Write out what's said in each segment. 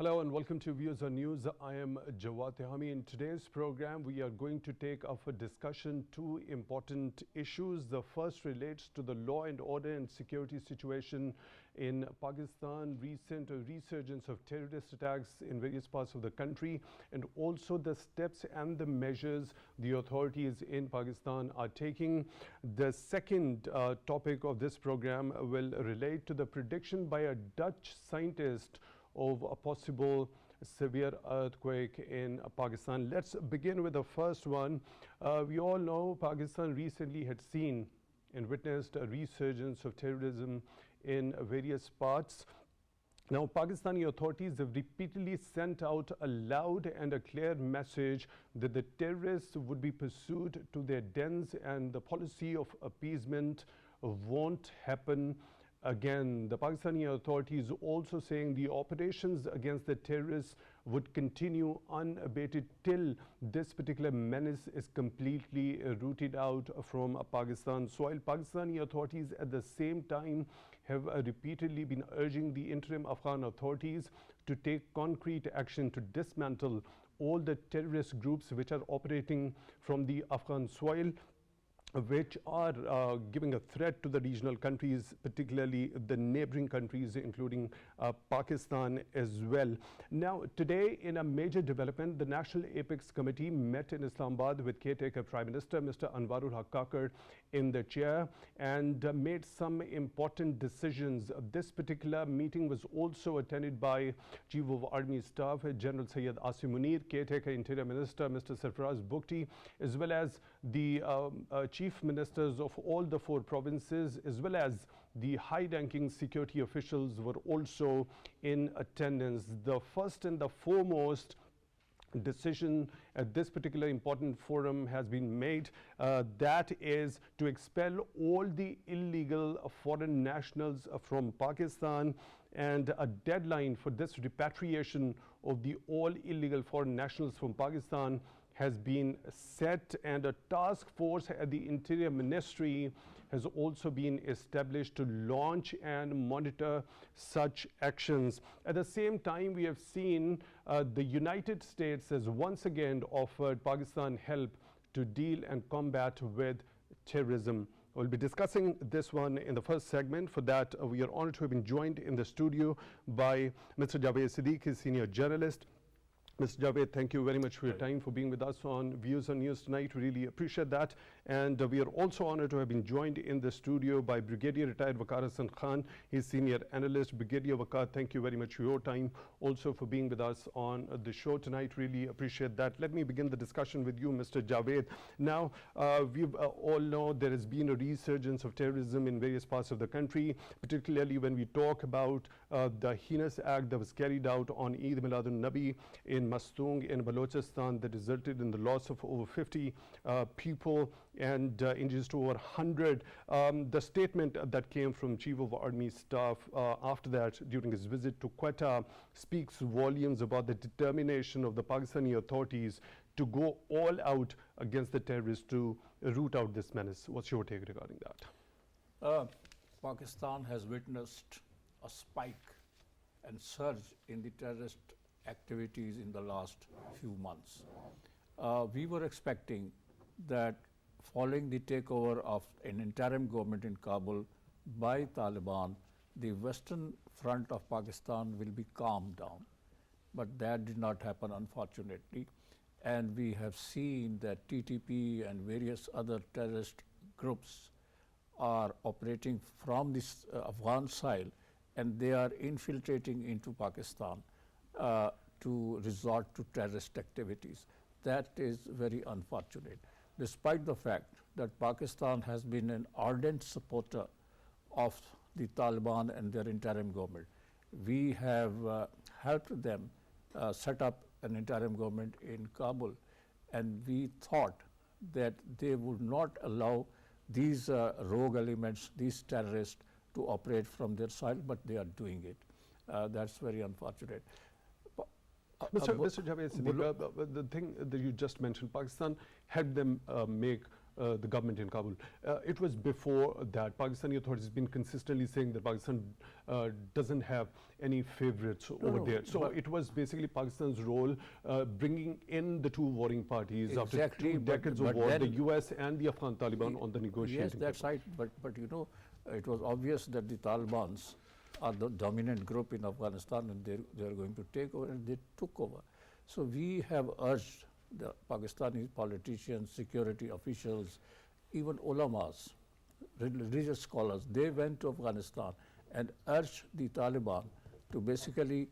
Hello and welcome to Views on News. I am Jawad Tehami. In today's program, we are going to take up for discussion two important issues. The first relates to the law and order and security situation in Pakistan, recent resurgence of terrorist attacks in various parts of the country, and also the steps and the measures the authorities in Pakistan are taking. The second topic of this program will relate to the prediction by a Dutch scientist of a possible severe earthquake in Pakistan. Let's begin with the first one. We all know Pakistan recently had seen and witnessed a resurgence of terrorism in various parts. Now, Pakistani authorities have repeatedly sent out a loud and a clear message that the terrorists would be pursued to their dens and the policy of appeasement won't happen again. The Pakistani authorities also saying the operations against the terrorists would continue unabated till this particular menace is completely rooted out from Pakistan. So while Pakistani authorities at the same time have repeatedly been urging the interim Afghan authorities to take concrete action to dismantle all the terrorist groups which are operating from the Afghan soil, which are giving a threat to the regional countries, particularly the neighboring countries, including Pakistan as well. Now, today, in a major development, the National Apex Committee met in Islamabad with caretaker Prime Minister Mr. Anwarul Haqqaqar in the chair and made some important decisions. This particular meeting was also attended by Chief of Army Staff General Syed Asim Munir, caretaker Interior Minister Mr. Sarfaraz Bugti, as well as the chief ministers of all the four provinces, as well as the high-ranking security officials were also in attendance. The first and the foremost decision at this particular important forum has been made, that is to expel all the illegal foreign nationals from Pakistan, and a deadline for this repatriation of the all illegal foreign nationals from Pakistan has been set, and a task force at the Interior Ministry has also been established to launch and monitor such actions. At the same time, we have seen the United States has once again offered Pakistan help to deal and combat with terrorism. We'll be discussing this one in the first segment. For that, we are honored to have been joined in the studio by Mr. Javed Siddiq, his senior journalist. Mr. Javed, thank you very much for your time, for being with us on Views on News tonight. Really appreciate that. And we are also honored to have been joined in the studio by Brigadier Retired Waqar Hassan Khan, his senior analyst. Brigadier Waqar, thank you very much for your time, also for being with us on the show tonight. Really appreciate that. Let me begin the discussion with you, Mr. Javed. Now, we all know there has been a resurgence of terrorism in various parts of the country, particularly when we talk about the heinous act that was carried out on Eid Miladun-Nabi in Mastung in Balochistan that resulted in the loss of over 50 people and injuries to over 100. The statement that came from Chief of Army Staff after that during his visit to Quetta speaks volumes about the determination of the Pakistani authorities to go all out against the terrorists to root out this menace. What's your take regarding that? Pakistan has witnessed a spike and surge in the terrorist activities in the last few months. We were expecting that following the takeover of an interim government in Kabul by Taliban, the western front of Pakistan will be calmed down. But that did not happen, unfortunately. And we have seen that TTP and various other terrorist groups are operating from this Afghan side, and they are infiltrating into Pakistan to resort to terrorist activities. That is very unfortunate. Despite the fact that Pakistan has been an ardent supporter of the Taliban and their interim government, we have helped them set up an interim government in Kabul, and we thought that they would not allow these rogue elements, these terrorists, to operate from their side, but they are doing it. That's very unfortunate. Mr. Javed Siddiq, the thing that you just mentioned, Pakistan helped them make the government in Kabul. It was before that. Pakistani authorities have been consistently saying that Pakistan doesn't have any favorites over there. So it was basically Pakistan's role bringing in the two warring parties after 2 decades of war, the US and the Afghan Taliban on the negotiating Yes, that's table. right. But you know, it was obvious that the Talibans are the dominant group in Afghanistan, and they are going to take over, and they took over. So we have urged the Pakistani politicians, security officials, even ulamas, religious scholars, they went to Afghanistan and urged the Taliban to basically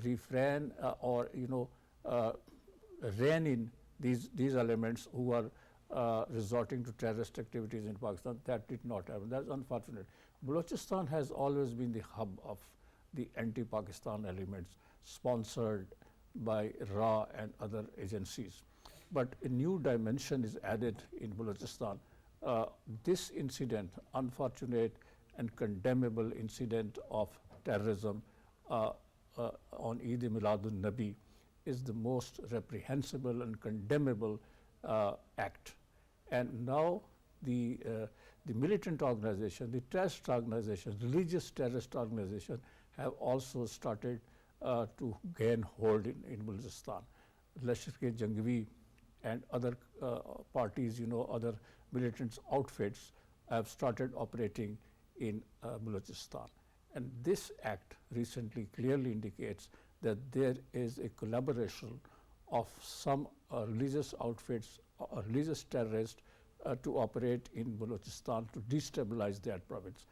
refrain or rein in these elements who are resorting to terrorist activities in Pakistan. That did not happen. That's unfortunate. Balochistan has always been the hub of the anti-Pakistan elements sponsored by RA and other agencies. But a new dimension is added in Balochistan. This incident, unfortunate and condemnable incident of terrorism on Eid-e-Milad-un-Nabi, is the most reprehensible and condemnable act. And now the militant organization, the terrorist organization, religious terrorist organization have also started to gain hold in Balochistan. Lashkar-e-Jangvi and other parties, other militants outfits have started operating in Balochistan. And this act recently clearly indicates that there is a collaboration of some religious outfits, religious terrorists to operate in Balochistan to destabilize that province.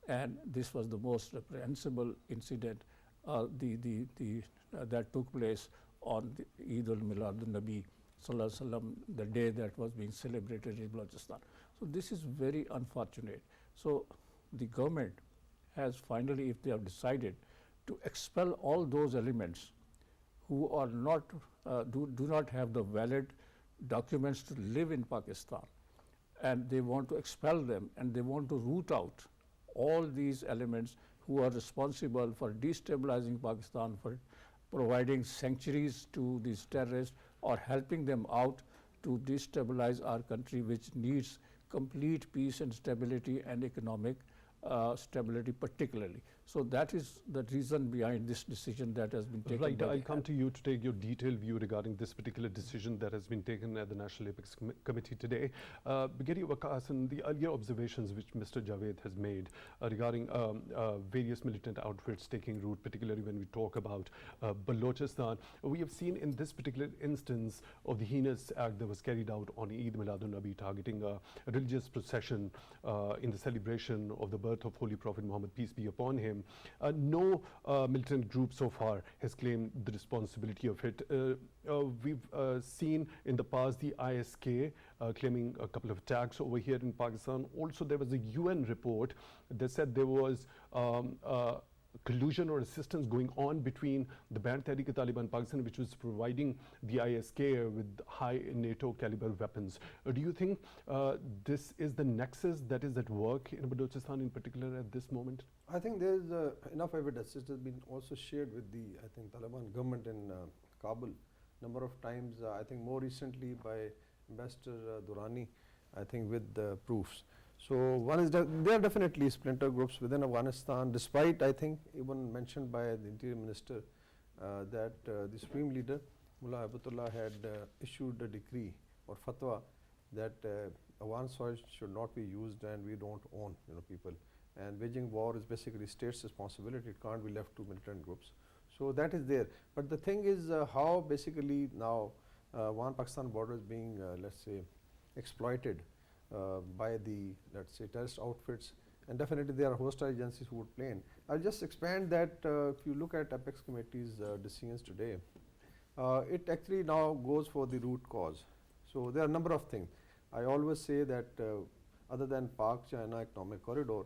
And this was the most reprehensible incident that took place on the Eid al-Milad-un-Nabi, the day that was being celebrated in Balochistan. So this is very unfortunate. So the government has finally, if they have decided to expel all those elements who are not, do not have the valid documents to live in Pakistan, and they want to expel them, and they want to root out all these elements who are responsible for destabilizing Pakistan, for providing sanctuaries to these terrorists, or helping them out to destabilize our country, which needs complete peace and stability and economic stability particularly. So that is the reason behind this decision that has been taken. Right, I'll come to you to take your detailed view regarding this particular decision that has been taken at the National Apex Committee today. Brigadier Waqar, Hassan, the earlier observations which Mr. Javed has made regarding various militant outfits taking root, particularly when we talk about Balochistan, we have seen in this particular instance of the heinous act that was carried out on Eid Milad-un-Nabi, targeting a religious procession in the celebration of the birth of Holy Prophet Muhammad, peace be upon him. No militant group so far has claimed the responsibility of it. We've seen in the past the ISK claiming a couple of attacks over here in Pakistan. Also, there was a UN report that said there was collusion or assistance going on between the Band Tehrik-e-Taliban Pakistan, which was providing the ISK with high NATO caliber weapons. Do you think this is the nexus that is at work in Balochistan in particular at this moment? I think there is enough evidence. It has been also shared with the, Taliban government in Kabul number of times. I think more recently by Ambassador Durrani, with the proofs. So one is that there are definitely splinter groups within Afghanistan, despite even mentioned by the Interior Minister that the Supreme Leader Mullah Abatullah had issued a decree or fatwa that Afghan soil should not be used and we don't own people. And waging war is basically state's responsibility. It can't be left to militant groups. So that is there. But the thing is how basically now Afghan-Pakistan border is being, exploited by the, terrorist outfits, and definitely there are hostile agencies who would play in. I'll just expand that if you look at Apex Committee's decisions today, it actually now goes for the root cause. So there are a number of things. I always say that other than Pak-China Economic Corridor,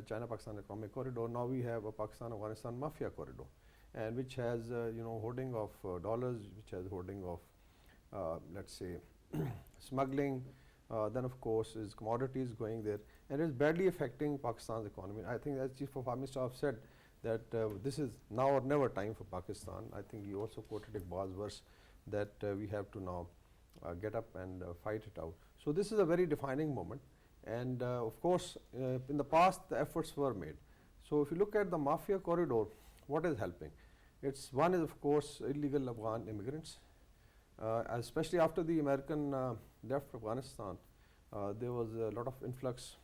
China-Pakistan Economic Corridor, now we have a Pakistan-Afghanistan Mafia Corridor, and which has hoarding of dollars, which has hoarding of smuggling. Then of course is commodities going there, and it is badly affecting Pakistan's economy. I think as Chief of Army Staff said that this is now or never time for Pakistan. I think he also quoted Iqbal's verse that we have to now get up and fight it out. So this is a very defining moment, and of course in the past the efforts were made. So if you look at the mafia corridor, what is helping? It's one is of course illegal Afghan immigrants, especially after the American left Afghanistan. There was a lot of influx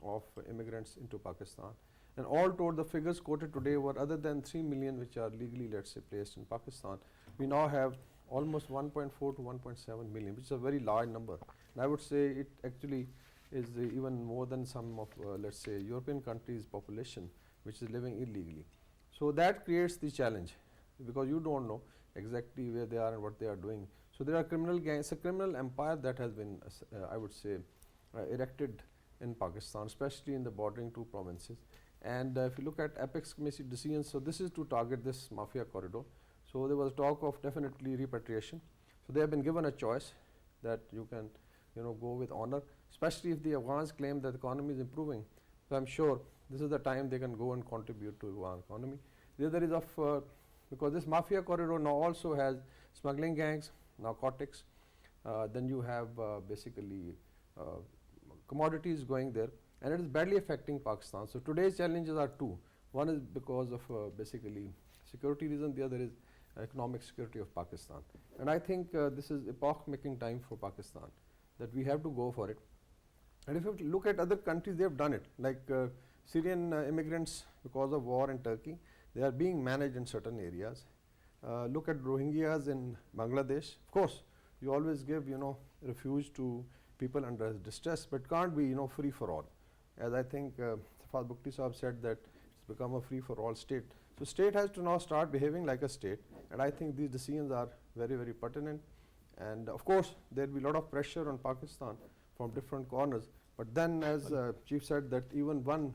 of immigrants into Pakistan, and all told the figures quoted today were other than 3 million which are legally, let's say, placed in Pakistan. We now have almost 1.4 to 1.7 million, which is a very large number. And I would say it actually is even more than some of, let's say, European countries' population, which is living illegally. So that creates the challenge, because you don't know exactly where they are and what they are doing. So there are criminal gangs, a criminal empire that has been, I would say, erected in Pakistan, especially in the bordering two provinces. And if you look at Apex Committee decisions, so this is to target this mafia corridor. So there was talk of definitely repatriation. So they have been given a choice that you can, go with honor, especially if the Afghans claim that the economy is improving. So I'm sure this is the time they can go and contribute to the Afghan economy. The other is because this mafia corridor now also has smuggling gangs, narcotics, then you have basically commodities going there, and it is badly affecting Pakistan. So today's challenges are two. One is because of basically security reason, the other is economic security of Pakistan. And I think this is epoch-making time for Pakistan, that we have to go for it. And if you look at other countries, they have done it, like Syrian immigrants, because of war in Turkey, they are being managed in certain areas. Look at Rohingyas in Bangladesh. Of course, you always give, refuge to people under distress, but can't be, free for all. As I think Safad Bukti Sahab said, that it's become a free for all state. So state has to now start behaving like a state, and I think these decisions are very, very pertinent. And of course, there will be a lot of pressure on Pakistan from different corners. But then, as Chief said, that even one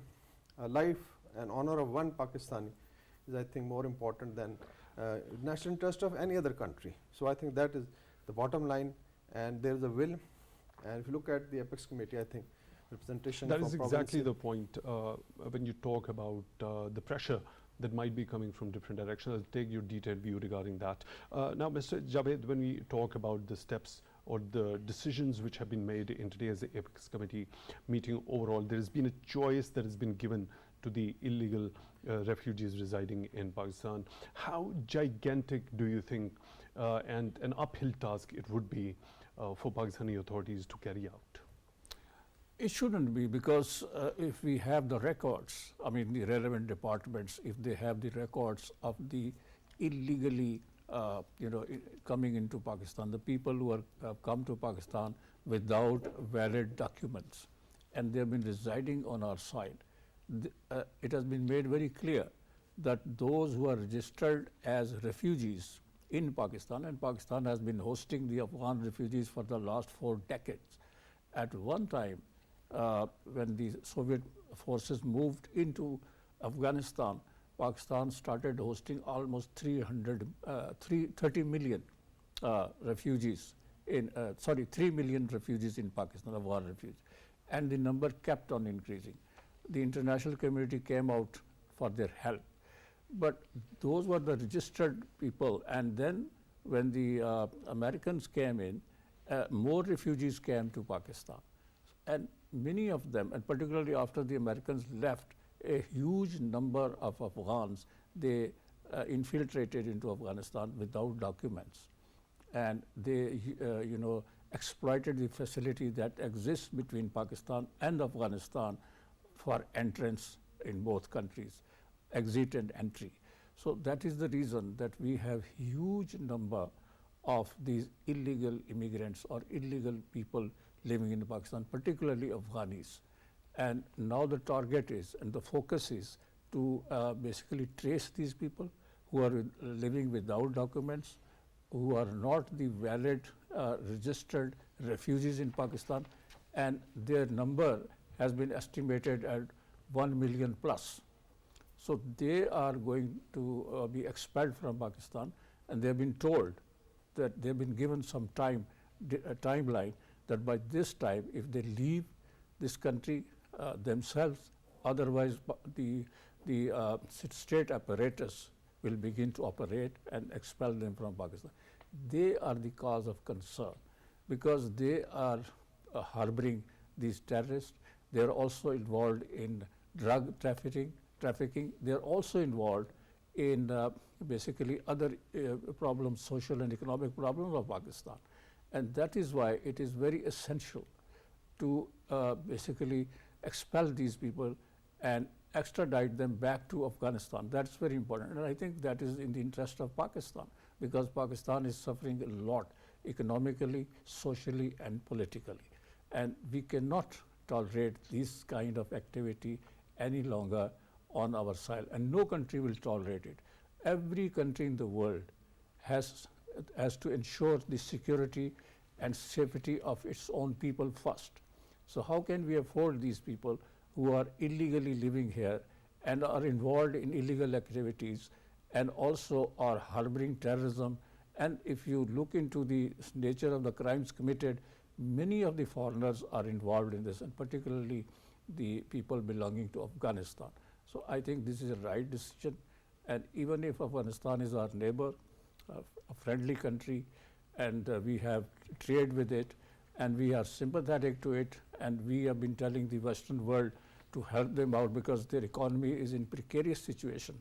life and honor of one Pakistani is, I think, more important than national interest of any other country. So I think that is the bottom line, and there is a will. And if you look at the Apex Committee, I think representation that from is exactly the point when you talk about the pressure that might be coming from different directions. I'll take your detailed view regarding that. Now, Mr. Javed, when we talk about the steps or the decisions which have been made in today's Apex Committee meeting overall, there has been a choice that has been given to the illegal refugees residing in Pakistan. How gigantic do you think and an uphill task it would be for Pakistani authorities to carry out? It shouldn't be, because if we have the records, I mean the relevant departments, if they have the records of the illegally coming into Pakistan, the people who have come to Pakistan without valid documents, and they have been residing on our side, it has been made very clear that those who are registered as refugees in Pakistan, and Pakistan has been hosting the Afghan refugees for the last 4 decades. At one time, when the Soviet forces moved into Afghanistan, Pakistan started hosting almost 30 million refugees in, 3 million refugees in Pakistan, Afghan refugees. And the number kept on increasing. The international community came out for their help. But those were the registered people. And then when the Americans came in, more refugees came to Pakistan. And many of them, and particularly after the Americans left, a huge number of Afghans, they infiltrated into Afghanistan without documents. And they, exploited the facility that exists between Pakistan and Afghanistan for entrance in both countries, exit and entry. So that is the reason that we have huge number of these illegal immigrants or illegal people living in Pakistan, particularly Afghanis. And now the target is, and the focus is, to basically trace these people who are living without documents, who are not the valid registered refugees in Pakistan, and their number has been estimated at 1 million plus. So they are going to be expelled from Pakistan, and they have been told that they have been given some timeline, that by this time, if they leave this country themselves, otherwise the state apparatus will begin to operate and expel them from Pakistan. They are the cause of concern. because they are harboring these terrorists. They are also involved in drug trafficking. They are also involved in basically other problems, social and economic problems of Pakistan. And that is why it is very essential to basically expel these people and extradite them back to Afghanistan. That's very important. And I think that is in the interest of Pakistan, because Pakistan is suffering a lot economically, socially, and politically. And we cannot tolerate this kind of activity any longer on our soil, and no country will tolerate it. Every country in the world has to ensure the security and safety of its own people first. So how can we afford these people who are illegally living here and are involved in illegal activities and also are harboring terrorism? And if you look into the nature of the crimes committed, many of the foreigners are involved in this, and particularly the people belonging to Afghanistan. So I think this is a right decision. And even if Afghanistan is our neighbor, a friendly country, and we have trade with it, and we are sympathetic to it, and we have been telling the Western world to help them out because their economy is in precarious situation.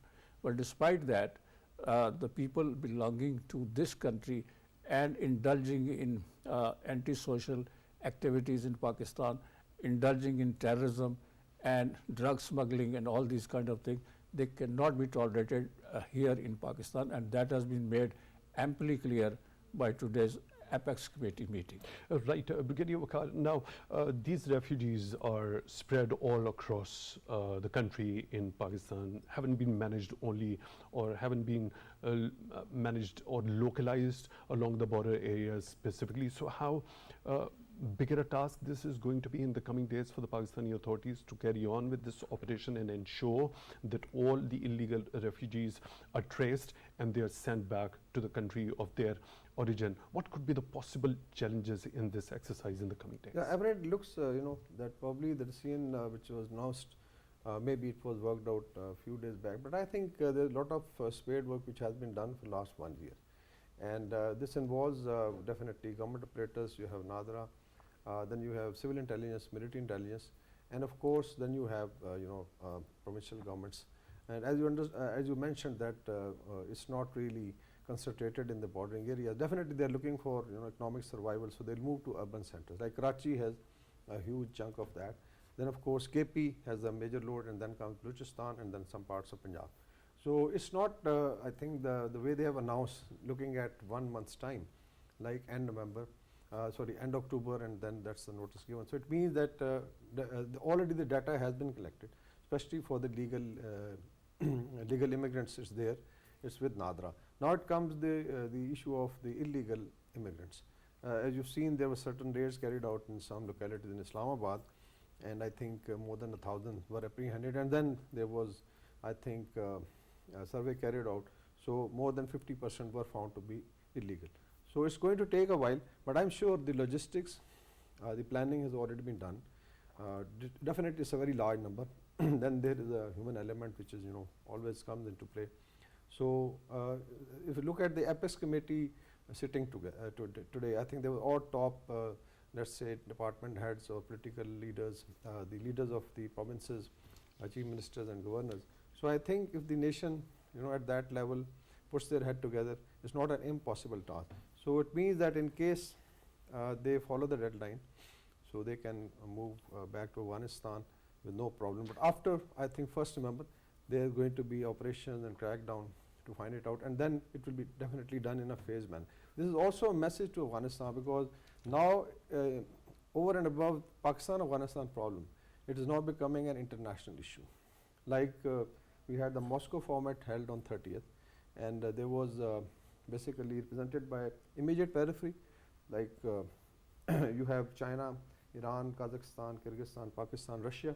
But despite that, the people belonging to this country and indulging in antisocial activities in Pakistan, indulging in terrorism and drug smuggling and all these kind of things, they cannot be tolerated here in Pakistan, and that has been made amply clear by today's Apex Committee meeting. Right, Brigadier Waqar. Now, these refugees are spread all across the country in Pakistan, haven't been managed only, or haven't been managed or localized along the border areas specifically. So how bigger a task this is going to be in the coming days for the Pakistani authorities to carry on with this operation and ensure that all the illegal refugees are traced and they are sent back to the country of their origin? What could be the possible challenges in this exercise in the coming days? Yeah, Everett looks, that probably the decision which was announced, maybe it was worked out a few days back, but I think there's a lot of spade work which has been done for the last 1 year. And this involves definitely government operators. You have NADRA, then you have civil intelligence, military intelligence, and of course then you have provincial governments. And as you mentioned that it's not really concentrated in the bordering areas. Definitely they're looking for economic survival, so they'll move to urban centers. Like Karachi has a huge chunk of that. Then of course KP has a major load, and then comes Balochistan and then some parts of Punjab. So it's not, I think the way they have announced, looking at 1 month's time, like end October, and then that's the notice given. So it means that already the data has been collected, especially for the legal legal immigrants. It's there. It's with NADRA. Now it comes the issue of the illegal immigrants. As you've seen, there were certain raids carried out in some localities in Islamabad, and I think more than 1,000 were apprehended. And then there was, I think, a survey carried out. So more than 50% were found to be illegal. So it's going to take a while, but I'm sure the logistics, the planning has already been done. Definitely it's a very large number. Then there is a human element which is, always comes into play. So if you look at the Apex Committee sitting today, I think they were all top, let's say, department heads or political leaders, the leaders of the provinces, chief ministers and governors. So I think if the nation, at that level puts their head together, it's not an impossible task. So it means that in case they follow the deadline, so they can move back to Afghanistan with no problem. But after, I think, 1st November, there are going to be operations and crackdown to find it out, and then it will be definitely done in a phased manner. This is also a message to Afghanistan, because now over and above Pakistan-Afghanistan problem, it is now becoming an international issue. Like we had the Moscow format held on 30th, and there was basically represented by immediate periphery, like you have China, Iran, Kazakhstan, Kyrgyzstan, Pakistan, Russia,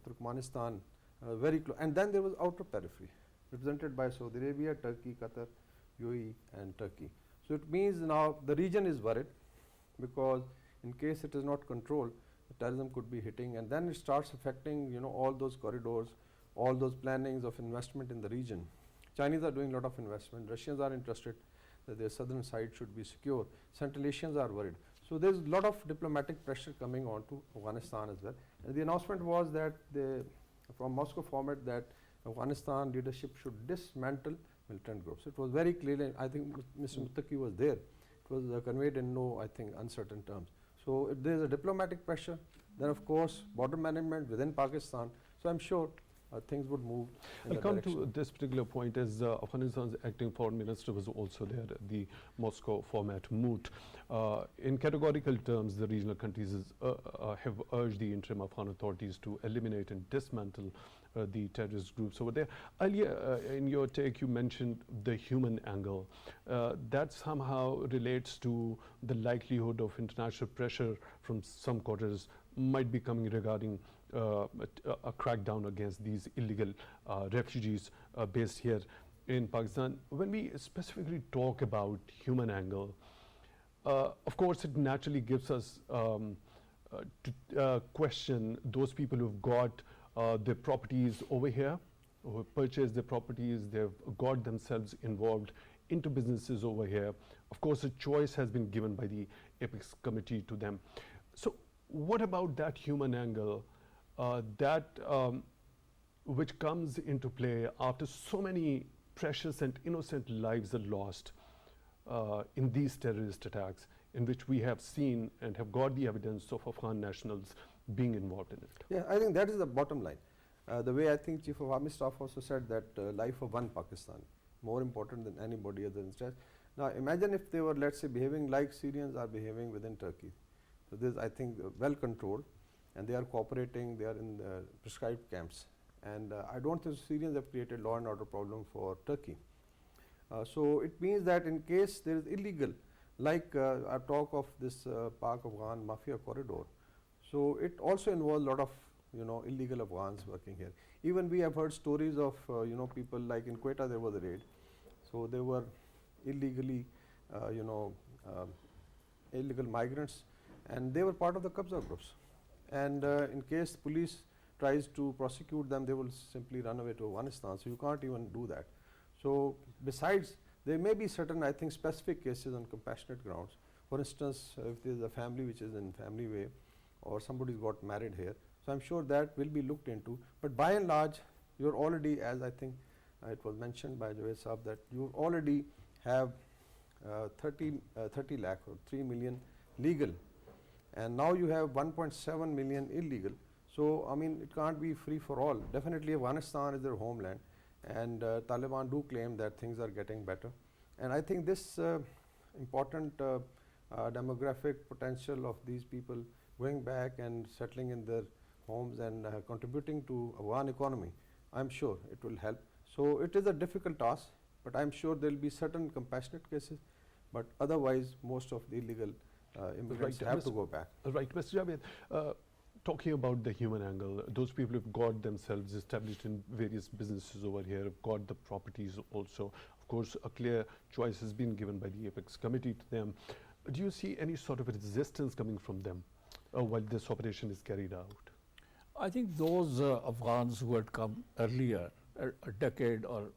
Turkmenistan, very close. And then there was outer periphery, represented by Saudi Arabia, Turkey, Qatar, UAE and Turkey. So it means now the region is worried, because in case it is not controlled, the terrorism could be hitting, and then it starts affecting all those corridors, all those plannings of investment in the region. Chinese are doing a lot of investment. Russians are interested that their southern side should be secure. Central Asians are worried. So there's a lot of diplomatic pressure coming on to Afghanistan as well. And the announcement was that from Moscow format that Afghanistan leadership should dismantle militant groups. It was very clearly, I think Mr. Muttaqi was there. It was conveyed in no, I think, uncertain terms. So if there is a diplomatic pressure, then of course border management within Pakistan. So I'm sure things would move in I'll that come direction. to this particular point as Afghanistan's acting foreign minister was also there at the Moscow format moot. In categorical terms, the regional countries have urged the interim Afghan authorities to eliminate and dismantle the terrorist groups over there. Earlier in your take, you mentioned the human angle. That somehow relates to the likelihood of international pressure from some quarters might be coming regarding a crackdown against these illegal refugees based here in Pakistan. When we specifically talk about human angle, of course it naturally gives us to question those people who've got their properties over here, who have purchased their properties, they've got themselves involved into businesses over here. Of course, a choice has been given by the Apex Committee to them. So what about that human angle which comes into play after so many precious and innocent lives are lost in these terrorist attacks, in which we have seen and have got the evidence of Afghan nationals being involved in it? Yeah, I think that is the bottom line. The way I think Chief of Army Staff also said that life of one Pakistan, more important than anybody other than stress. Now imagine if they were, let's say, behaving like Syrians are behaving within Turkey. So this, I think, well controlled, and they are cooperating, they are in the prescribed camps. And I don't think Syrians have created law and order problem for Turkey. So it means that in case there is illegal, like our talk of this Pak-Afghan mafia corridor, so it also involves a lot of illegal Afghans working here. Even we have heard stories of people like in Quetta there was a raid, so they were illegally illegal migrants, and they were part of the Qabza groups. And in case police tries to prosecute them, they will simply run away to Afghanistan. So you can't even do that. So besides, there may be certain, I think, specific cases on compassionate grounds. For instance, if there is a family which is in family way, or somebody got married here, so I'm sure that will be looked into. But by and large, you're already, as I think it was mentioned by Javed Saab, that you already have 30 lakh or 3 million legal, and now you have 1.7 million illegal. So I mean, it can't be free for all. Definitely Afghanistan is their homeland, and Taliban do claim that things are getting better. And I think this important demographic potential of these people going back and settling in their homes and contributing to Afghan economy, I'm sure it will help. So it is a difficult task, but I'm sure there will be certain compassionate cases, but otherwise most of the illegal immigrants have to go back. Right, Mr. Javed, talking about the human angle, those people who've got themselves established in various businesses over here, have got the properties also. Of course, a clear choice has been given by the Apex Committee to them. Do you see any sort of resistance coming from them while this operation is carried out? I think those Afghans who had come earlier, a decade or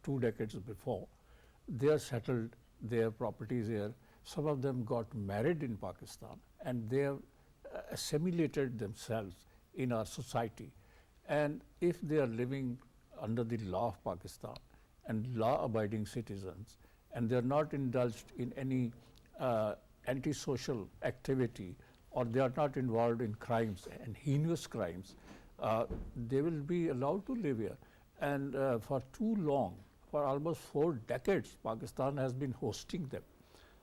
2 decades before, they are settled their properties here. Some of them got married in Pakistan, and they have assimilated themselves in our society. And if they are living under the law of Pakistan and law-abiding citizens, and they are not indulged in any antisocial activity, or they are not involved in crimes and heinous crimes, they will be allowed to live here. And for too long, for almost 4 decades, Pakistan has been hosting them.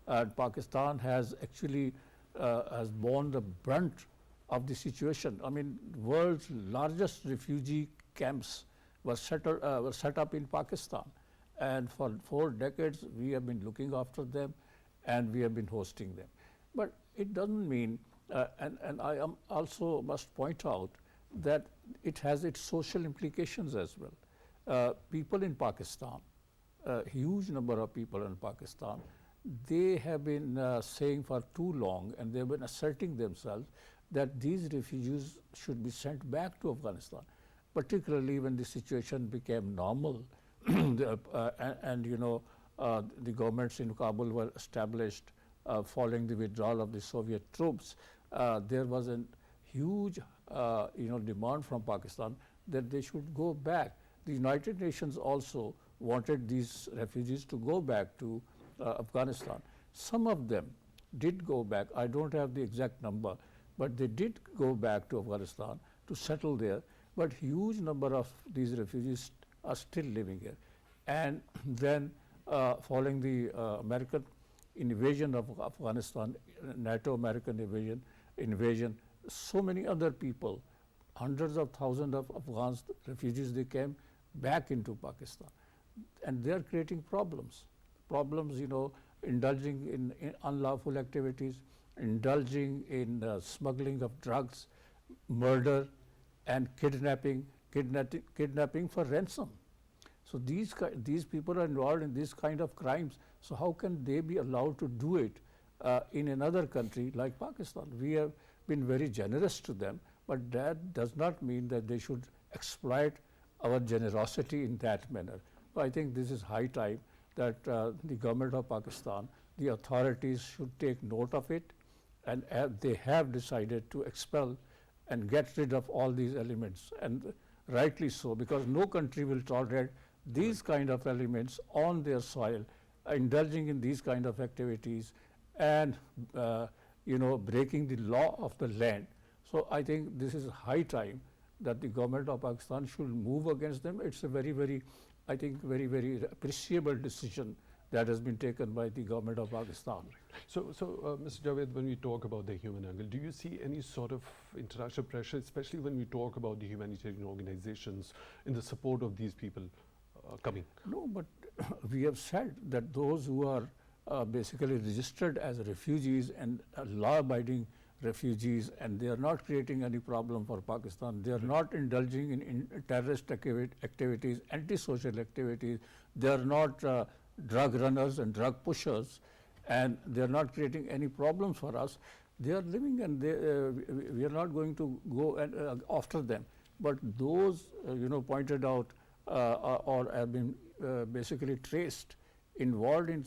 And Pakistan has actually has borne the brunt of the situation. I mean, world's largest refugee camps were set up in Pakistan. And for 4 decades, we have been looking after them, and we have been hosting them. But it doesn't mean, and I also must point out that it has its social implications as well. People in Pakistan, a huge number of people in Pakistan, they have been saying for too long, and they have been asserting themselves that these refugees should be sent back to Afghanistan, particularly when the situation became normal and the governments in Kabul were established, following the withdrawal of the Soviet troops, there was a huge demand from Pakistan that they should go back. The United Nations also wanted these refugees to go back to Afghanistan. Some of them did go back. I don't have the exact number, but they did go back to Afghanistan to settle there. But huge number of these refugees are still living here. And then following the American invasion of Afghanistan, NATO American invasion, so many other people, hundreds of thousands of Afghan refugees, they came back into Pakistan. And they are creating problems, indulging in unlawful activities, indulging in smuggling of drugs, murder, and kidnapping for ransom. So these people are involved in these kind of crimes. So how can they be allowed to do it in another country like Pakistan? We have been very generous to them, but that does not mean that they should exploit our generosity in that manner. So I think this is high time that the government of Pakistan, the authorities should take note of it, and they have decided to expel and get rid of all these elements, and rightly so, because no country will tolerate these kind of elements on their soil, indulging in these kind of activities and breaking the law of the land. So I think this is high time that the government of Pakistan should move against them. It's a very, very, I think, very, very appreciable decision that has been taken by the government of Pakistan. So Mr. Javed, when we talk about the human angle, do you see any sort of international pressure, especially when we talk about the humanitarian organizations in the support of these people coming? No, but we have said that those who are basically registered as refugees and law-abiding refugees, and they are not creating any problem for Pakistan. They are not indulging in terrorist activities, antisocial activities. They are not drug runners and drug pushers, and they are not creating any problems for us. They are living, and we are not going to go after them. But those pointed out or have been basically traced, involved in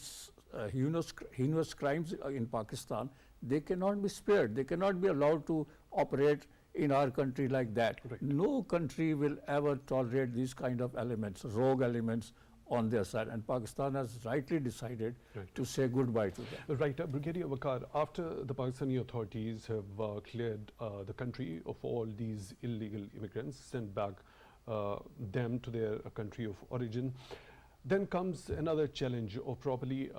heinous crimes in Pakistan, they cannot be spared. They cannot be allowed to operate in our country like that. Right. No country will ever tolerate these kind of elements, rogue elements on their side, and Pakistan has rightly decided to say goodbye to them. Right, Brigadier Waqar, after the Pakistani authorities have cleared the country of all these illegal immigrants, sent back them to their country of origin, then comes another challenge of properly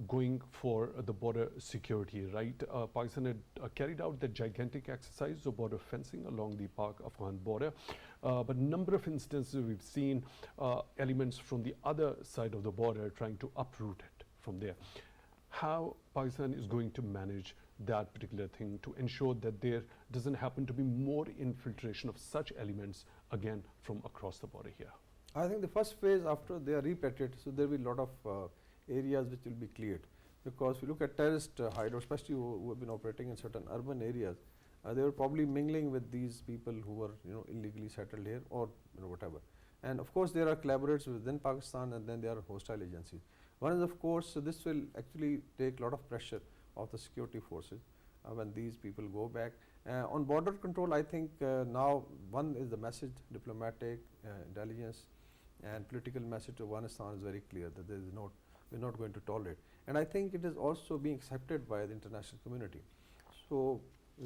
going for the border security, right? Pakistan had carried out the gigantic exercise of border fencing along the Pak-Afghan border, but number of instances we've seen elements from the other side of the border trying to uproot it from there. How Pakistan is going to manage that particular thing to ensure that there doesn't happen to be more infiltration of such elements again from across the border here? I think the first phase after they are repatriated, so there will be a lot of areas which will be cleared, because if you look at terrorist hideouts, especially who have been operating in certain urban areas, they were probably mingling with these people who were illegally settled here or whatever. And of course there are collaborators within Pakistan, and then there are hostile agencies. One is, of course, so this will actually take a lot of pressure of the security forces when these people go back. On border control, I think now one is the message, diplomatic, intelligence, and political message to Afghanistan is very clear that we're not going to tolerate. And I think it is also being accepted by the international community. So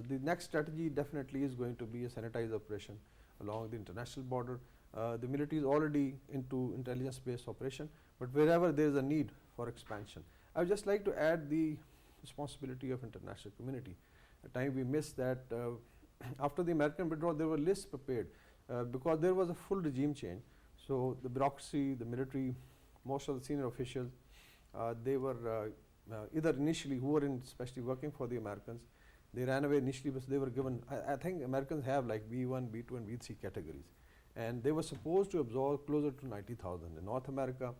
the next strategy definitely is going to be a sanitized operation along the international border. The military is already into intelligence-based operation, but wherever there is a need for expansion. I would just like to add the responsibility of international community. At times we missed that after the American withdrawal, there were lists prepared because there was a full regime change. So the bureaucracy, the military, most of the senior officials, they were either initially who were especially working for the Americans, they ran away initially because they were given, I think Americans have like B1, B2 and B3 categories. And they were supposed to absorb closer to 90,000 in North America,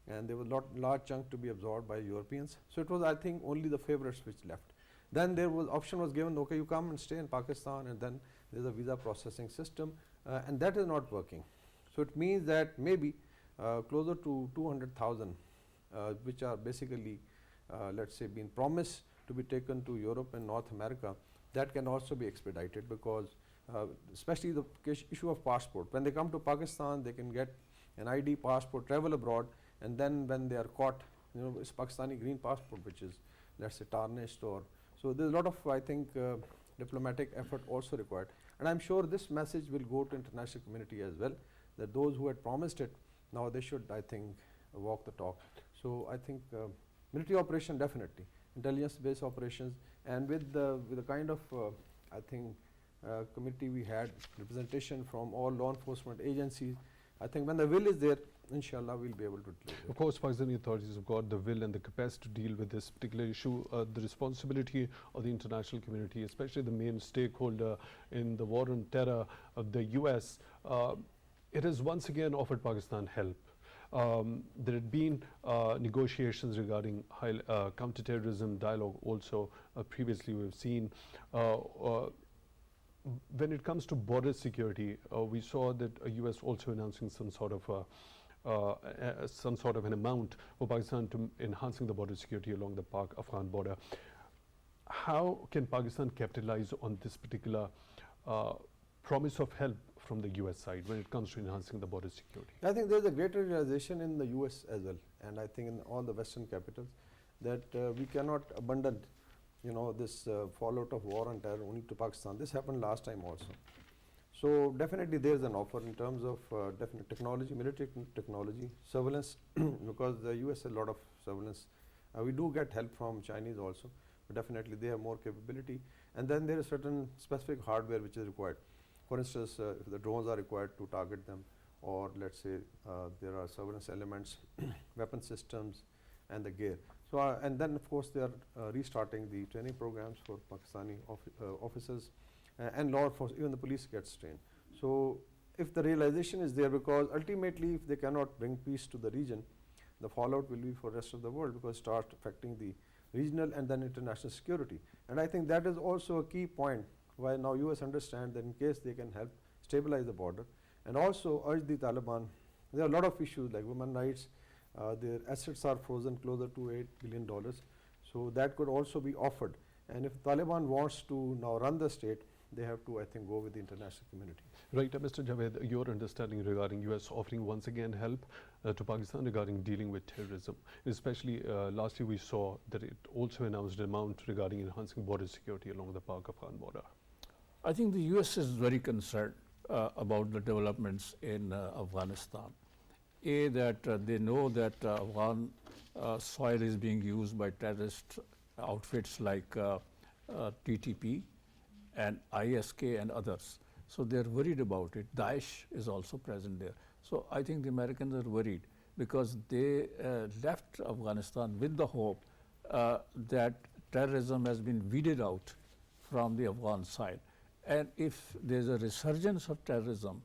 and there was a large chunk to be absorbed by Europeans. So it was, I think, only the favorites which left. Then there was option was given, okay, you come and stay in Pakistan, and then there's a visa processing system, and that is not working. So it means that maybe closer to 200,000, which are basically let's say, been promised to be taken to Europe and North America, that can also be expedited, because especially the issue of passport. When they come to Pakistan, they can get an ID passport, travel abroad, and then when they are caught, it's Pakistani green passport, which is, let's say, tarnished, or so there's a lot of, I think, diplomatic effort also required. And I'm sure this message will go to international community as well, that those who had promised it, now they should, I think, walk the talk. So I think military operation, definitely, intelligence-based operations, and with the kind of, I think, committee we had, representation from all law enforcement agencies, I think when the will is there, inshallah, we'll be able to deal with it. Of course, Pakistani authorities have got the will and the capacity to deal with this particular issue. The responsibility of the international community, especially the main stakeholder in the war on terror of the US, it has once again offered Pakistan help. There had been negotiations regarding counterterrorism dialogue also previously. We've seen when it comes to border security, we saw that US also announcing some sort of an amount for Pakistan to enhancing the border security along the Pak-Afghan border. How can Pakistan capitalize on this particular promise of help from the US side when it comes to enhancing the border security? I think there's a greater realization in the US as well, and I think in all the Western capitals, that we cannot abandon this fallout of war on terror only to Pakistan. This happened last time also. So definitely there is an offer in terms of definite technology, military technology, surveillance, because the US has a lot of surveillance. We do get help from Chinese also, but definitely they have more capability. And then there is certain specific hardware which is required. For instance, if the drones are required to target them, or let's say there are surveillance elements, weapon systems, and the gear. So and then of course they are restarting the training programs for Pakistani officers and law enforcement, even the police gets trained. So if the realization is there, because ultimately if they cannot bring peace to the region, the fallout will be for the rest of the world, because it starts affecting the regional and then international security. And I think that is also a key point why now US understand that in case they can help stabilize the border, and also urge the Taliban. There are a lot of issues like women's rights, their assets are frozen closer to $8 billion, so that could also be offered. And if Taliban wants to now run the state, they have to, I think, go with the international community. Right, Mr. Javed, your understanding regarding US offering once again help to Pakistan regarding dealing with terrorism, especially lastly we saw that it also announced an amount regarding enhancing border security along the Pak-Afghan border. I think the US is very concerned about the developments in Afghanistan. That they know that Afghan soil is being used by terrorist outfits like TTP and ISK and others. So they're worried about it. Daesh is also present there. So I think the Americans are worried, because they left Afghanistan with the hope that terrorism has been weeded out from the Afghan side. And if there's a resurgence of terrorism,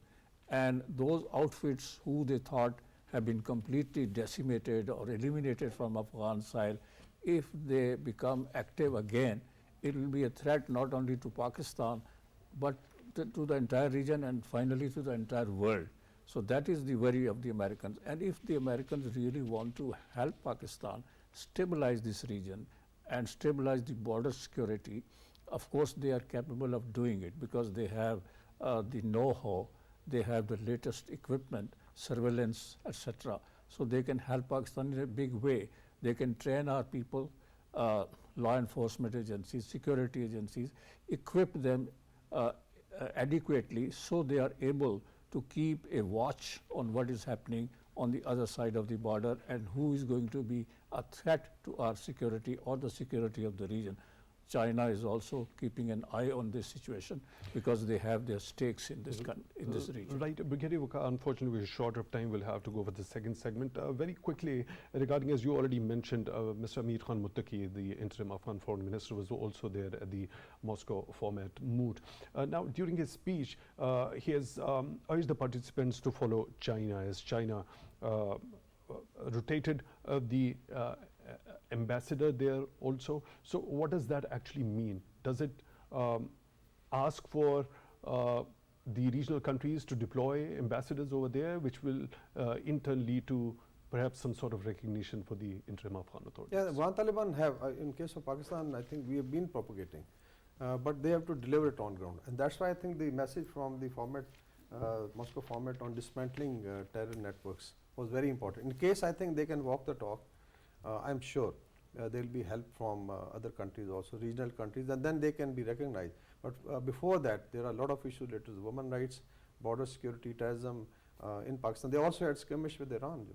and those outfits who they thought have been completely decimated or eliminated from Afghan side, if they become active again, it will be a threat not only to Pakistan, but to the entire region, and finally to the entire world. So that is the worry of the Americans. And if the Americans really want to help Pakistan stabilize this region and stabilize the border security, of course they are capable of doing it, because they have the know-how, they have the latest equipment, surveillance, etc. So they can help Pakistan in a big way. They can train our people, law enforcement agencies, security agencies, equip them adequately, so they are able to keep a watch on what is happening on the other side of the border, and who is going to be a threat to our security or the security of the region. China is also keeping an eye on this situation, because they have their stakes in this region. Right, Brigadier Waqar, unfortunately we're short of time. We'll have to go for the second segment. Very quickly, regarding, as you already mentioned, Mr. Amir Khan Muttaqi, the interim Afghan foreign minister, was also there at the Moscow format moot. Now, during his speech, he has urged the participants to follow China, as China rotated the ambassador there also. So what does that actually mean? Does it ask for the regional countries to deploy ambassadors over there, which will in turn lead to perhaps some sort of recognition for the interim Afghan authorities? Yeah, the Taliban have, in case of Pakistan, I think we have been propagating, but they have to deliver it on ground. And that's why I think the message from the format, Moscow format on dismantling terror networks was very important. In case I think they can walk the talk, I'm sure there will be help from other countries also, regional countries, and then they can be recognized. But before that, there are a lot of issues related to women rights, border security, terrorism in Pakistan. They also had skirmish with Iran,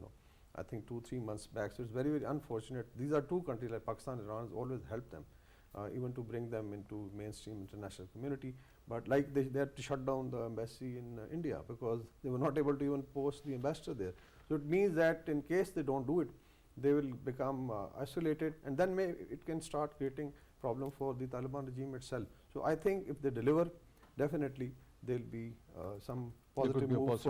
I think 2-3 months back. So it's very, very unfortunate. These are two countries like Pakistan and Iran has always helped them, even to bring them into mainstream international community. But like they had to shut down the embassy in India because they were not able to even post the ambassador there. So it means that in case they don't do it, they will become isolated, and then it can start creating problem for the Taliban regime itself. So I think if they deliver, definitely there will be some positive move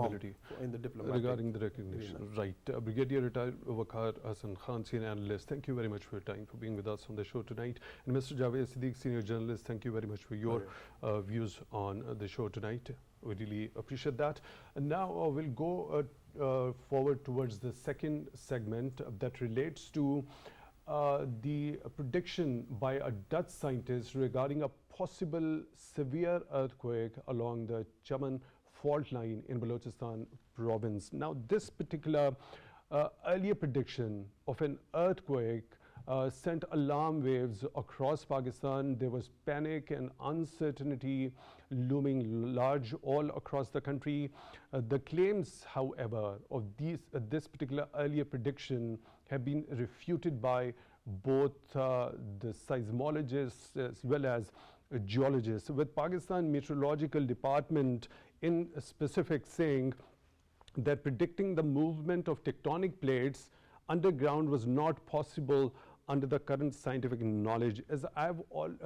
in the diplomatic regarding the recognition. arena. Right. Brigadier Retired Waqar Hassan Khan, Senior Analyst, thank you very much for your time, for being with us on the show tonight. And Mr. Javed Siddiq, Senior Journalist, thank you very much for your views on the show tonight. We really appreciate that. And now we'll go forward towards the second segment that relates to the prediction by a Dutch scientist regarding a possible severe earthquake along the Chaman fault line in Balochistan province. Now, this particular earlier prediction of an earthquake sent alarm waves across Pakistan. There was panic and uncertainty looming large all across the country. The claims, however, of this particular earlier prediction have been refuted by both the seismologists as well as geologists, with Pakistan Meteorological Department in specific saying that predicting the movement of tectonic plates underground was not possible under the current scientific knowledge. As I would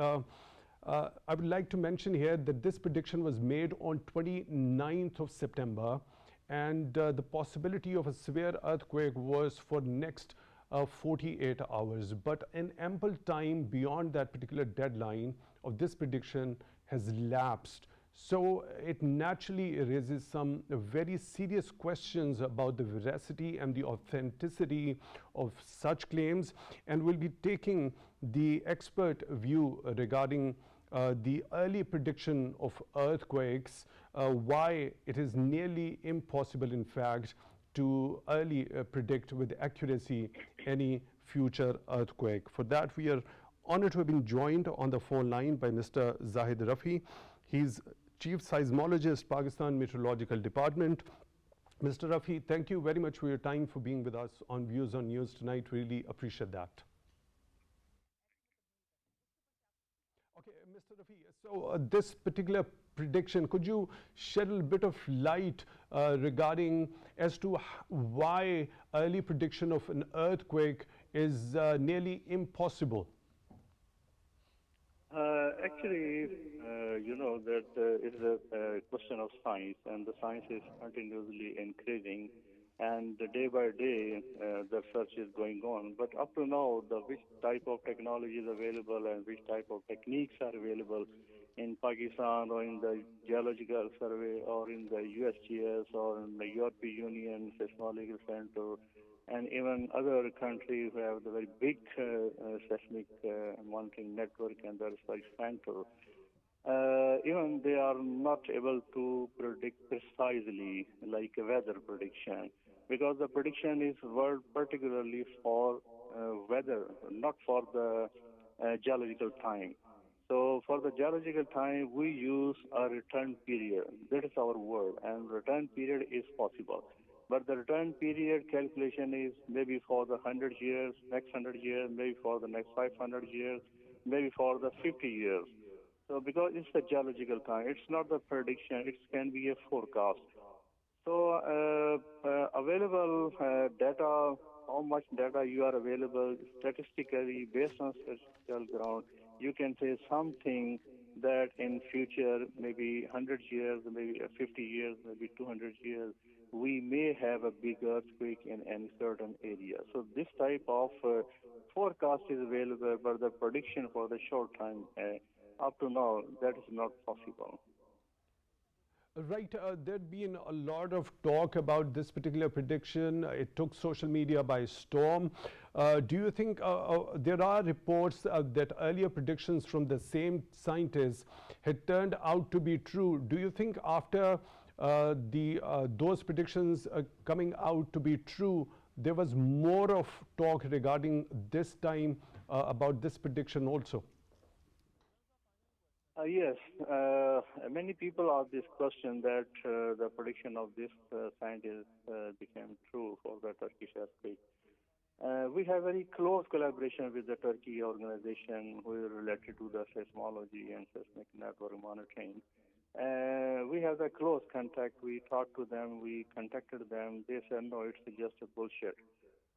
like to mention here that this prediction was made on 29th of September, and the possibility of a severe earthquake was for next 48 hours. But an ample time beyond that particular deadline of this prediction has lapsed. So it naturally raises some very serious questions about the veracity and the authenticity of such claims, and we'll be taking the expert view regarding the early prediction of earthquakes, why it is nearly impossible, in fact, to early predict with accuracy any future earthquake. For that, we are honored to have been joined on the phone line by Mr. Zahid Rafi. He's Chief Seismologist, Pakistan Meteorological Department. Mr. Rafi, thank you very much for your time, for being with us on Views on News tonight. Really appreciate that. Okay, Mr. Rafi, so this particular prediction, could you shed a little bit of light regarding as to why early prediction of an earthquake is nearly impossible? Actually, you know that it is a question of science, and the science is continuously increasing, and day by day the research is going on. But up to now, which type of technology is available and which type of techniques are available in Pakistan or in the Geological Survey or in the USGS or in the European Union Seismologist Center, and even other countries who have the very big seismic monitoring network and the research center, even they are not able to predict precisely like a weather prediction, because the prediction is word particularly for weather, not for the geological time. So for the geological time, we use a return period. That is our word, and return period is possible. But the return period calculation is maybe for the 100 years, next 100 years, maybe for the next 500 years, maybe for the 50 years. So because it's the geological time, it's not the prediction, it can be a forecast. So available data, how much data you are available statistically based on statistical ground, you can say something that in future, maybe 100 years, maybe 50 years, maybe 200 years, we may have a big earthquake in any certain area. So this type of forecast is available, but the prediction for the short time, up to now, that is not possible. Right, there'd been a lot of talk about this particular prediction. It took social media by storm. Do you think there are reports that earlier predictions from the same scientists had turned out to be true? Do you think after those predictions coming out to be true, there was more of talk regarding this time about this prediction also? Yes, many people ask this question that the prediction of this scientist became true for the Turkish earthquake. We have very close collaboration with the Turkey organization who is related to the seismology and seismic network monitoring. We have a close contact. We talked to them. We contacted them. They said, no, it's just a bullshit.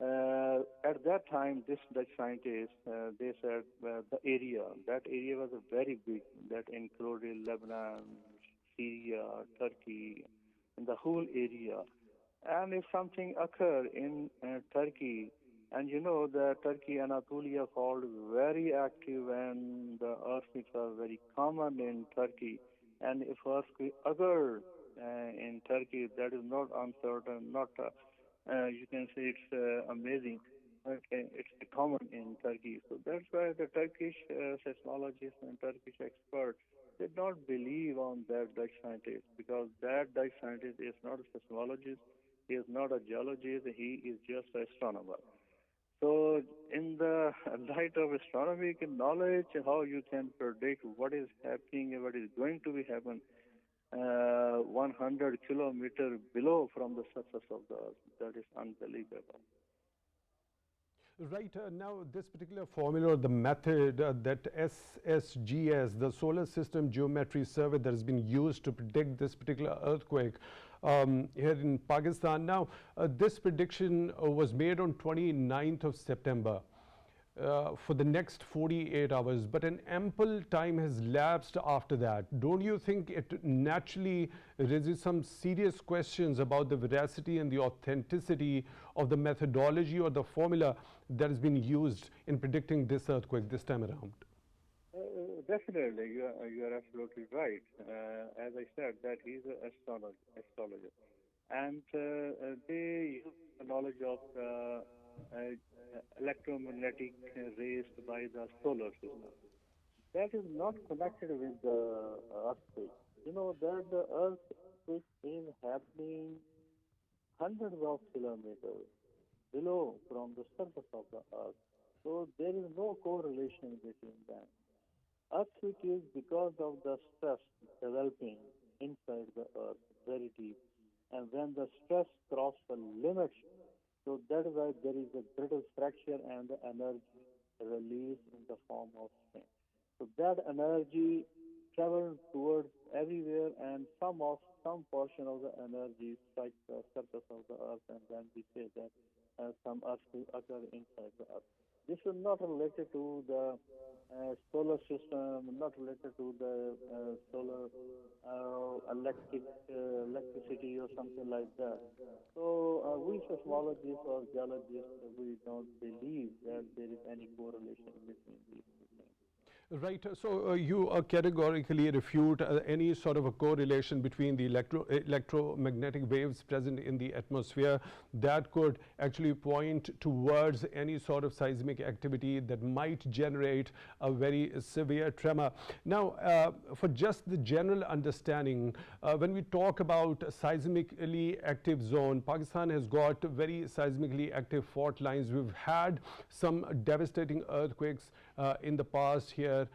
At that time, this Dutch scientist, they said that area was very big, that included Lebanon, Syria, Turkey, and the whole area. And if something occurred in Turkey, and you know the Turkey Anatolia fault is very active and the earthquakes are very common in Turkey. And if earthquake occur in Turkey, that is not uncertain, not you can say it's amazing. It's common in Turkey. So that's why the Turkish seismologists and Turkish experts did not believe on that Dutch scientist, because that Dutch scientist is not a seismologist, he is not a geologist, he is just an astronomer. So in the light of astronomical knowledge, how you can predict what is happening, what is going to be happen, 100 kilometers below from the surface of the earth. That is unbelievable. Right, now this particular formula, the method that SSGS, the Solar System Geometry Survey that has been used to predict this particular earthquake here in Pakistan. Now, this prediction was made on 29th of September. For the next 48 hours, but an ample time has lapsed after that. Don't you think it naturally raises some serious questions about the veracity and the authenticity of the methodology or the formula that has been used in predicting this earthquake this time around? Definitely, you are absolutely right. As I said, that he's an astrologer, and they use the knowledge of electromagnetic raised by the solar system. That is not connected with the earthquake. You know that the earthquake is happening hundreds of kilometers below from the surface of the earth. So there is no correlation between them. Earthquake is because of the stress developing inside the earth very deep. And when the stress crosses the limits, so that is why there is a brittle fracture and the energy released in the form of strain. So that energy travels towards everywhere, and some portion of the energy strikes the surface of the earth, and then we say that some earthquake occur inside the earth. This is not related to the solar system, not related to the solar electricity or something like that. So we seismologists or geologists, we don't believe that there is any correlation between these two things. Right. So you categorically refute any sort of a correlation between the electromagnetic waves present in the atmosphere that could actually point towards any sort of seismic activity that might generate a very severe tremor. Now, for just the general understanding, when we talk about seismically active zone, Pakistan has got very seismically active fault lines. We've had some devastating earthquakes in the past here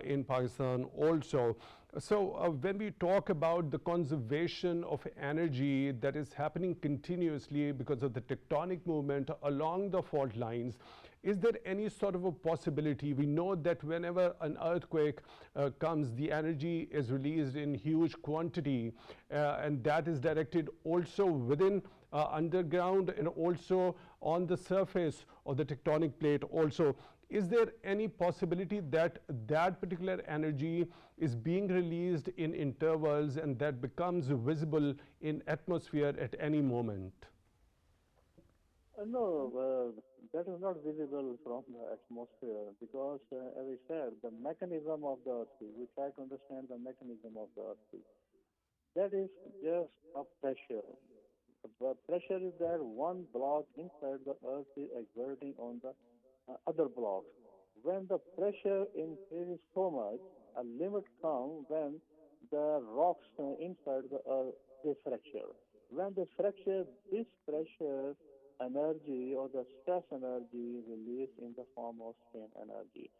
in Pakistan also. So when we talk about the conservation of energy that is happening continuously because of the tectonic movement along the fault lines, is there any sort of a possibility? We know that whenever an earthquake comes, the energy is released in huge quantity, and that is directed also within underground and also on the surface of the tectonic plate also. Is there any possibility that that particular energy is being released in intervals and that becomes visible in atmosphere at any moment? No, that is not visible from the atmosphere because, as I said, the mechanism of the earthquake, we try to understand the mechanism of the earthquake. That is just a pressure. The pressure is that one block inside the earth is exerting on the other blocks. When the pressure increases so much, a limit comes when the rocks inside the earth they fracture. When they fracture, this pressure energy or the stress energy is released in the form of strain energy.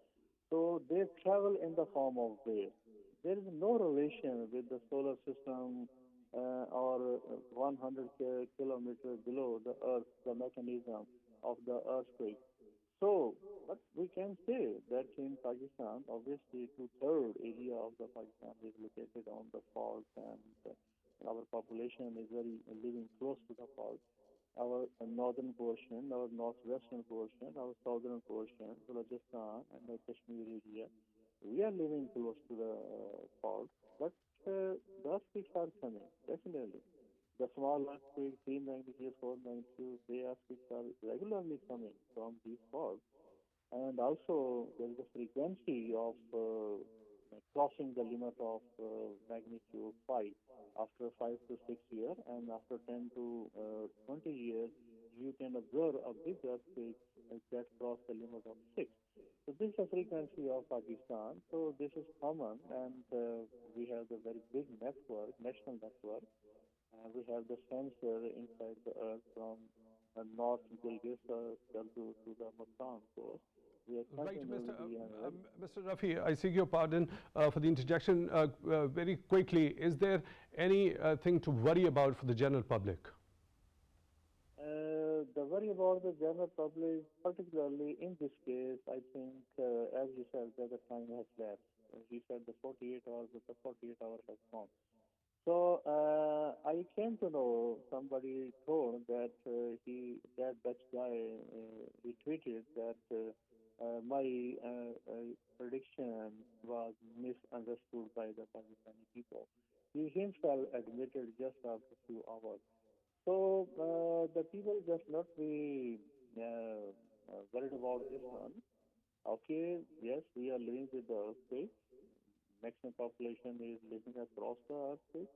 So they travel in the form of waves. There is no relation with the solar system or 100 kilometers below the Earth, the mechanism of the earthquake. So, but we can say that in Pakistan, obviously, two-third area of the Pakistan is located on the fault, and our population is very living close to the fault. Our northern portion, our northwestern portion, our southern portion, Balochistan and the Kashmir area, we are living close to the fault, but the earthquakes are coming, definitely. The small earthquake, 3 magnitude, 4 magnitude, they earthquakes are regularly coming from these faults. And also, there is a frequency of crossing the limit of magnitude 5 after 5 to 6 years, and after 10 to 20 years, you can observe a big earthquake that cross the limit of 6. So this is the frequency of Pakistan. So this is common, and we have the very big network, national network. We have the sensor inside the earth from North Gilgit to the Makan coast. We are Right, continually Mr. Rafi, I seek your pardon for the interjection. Very quickly, is there anything to worry about for the general public? The worry about the general public, particularly in this case, I think, as you said, that the time has lapsed. You said the 48 hours, but the 48 hours has gone. So I came to know somebody told that that Dutch guy, he tweeted that my prediction was misunderstood by the Pakistani people. He himself admitted just after a few hours. So the people just not be worried about this one. Okay, yes, we are living with the earthquake. Maximum population is living across the earthquake,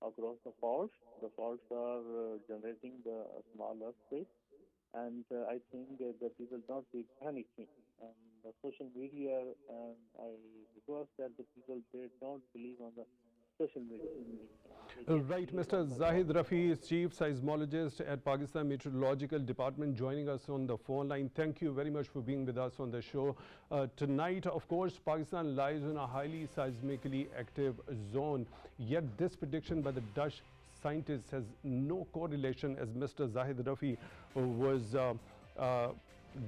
across the faults. The faults are generating the small earthquake, and I think the people not be panicking. And the social media, and I request that the people they don't believe on the social media. They just Right, believe Mr. on the Zahid ground. Rafi is Chief Seismologist at Pakistan Meteorological Department, joining us on the phone line. Thank you very much for being with us on the show. Tonight, of course, Pakistan lies in a highly seismically active zone, yet this prediction by the Dutch scientists has no correlation, as Mr. Zahid Rafi was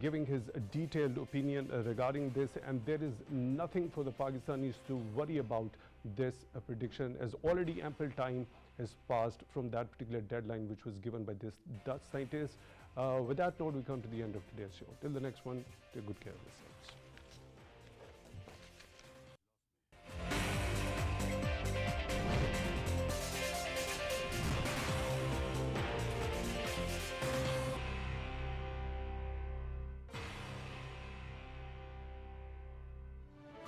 giving his detailed opinion regarding this, and there is nothing for the Pakistanis to worry about this prediction, as already ample time has passed from that particular deadline which was given by this Dutch scientist. With that note, we come to the end of today's show. Till the next one, take good care of yourselves.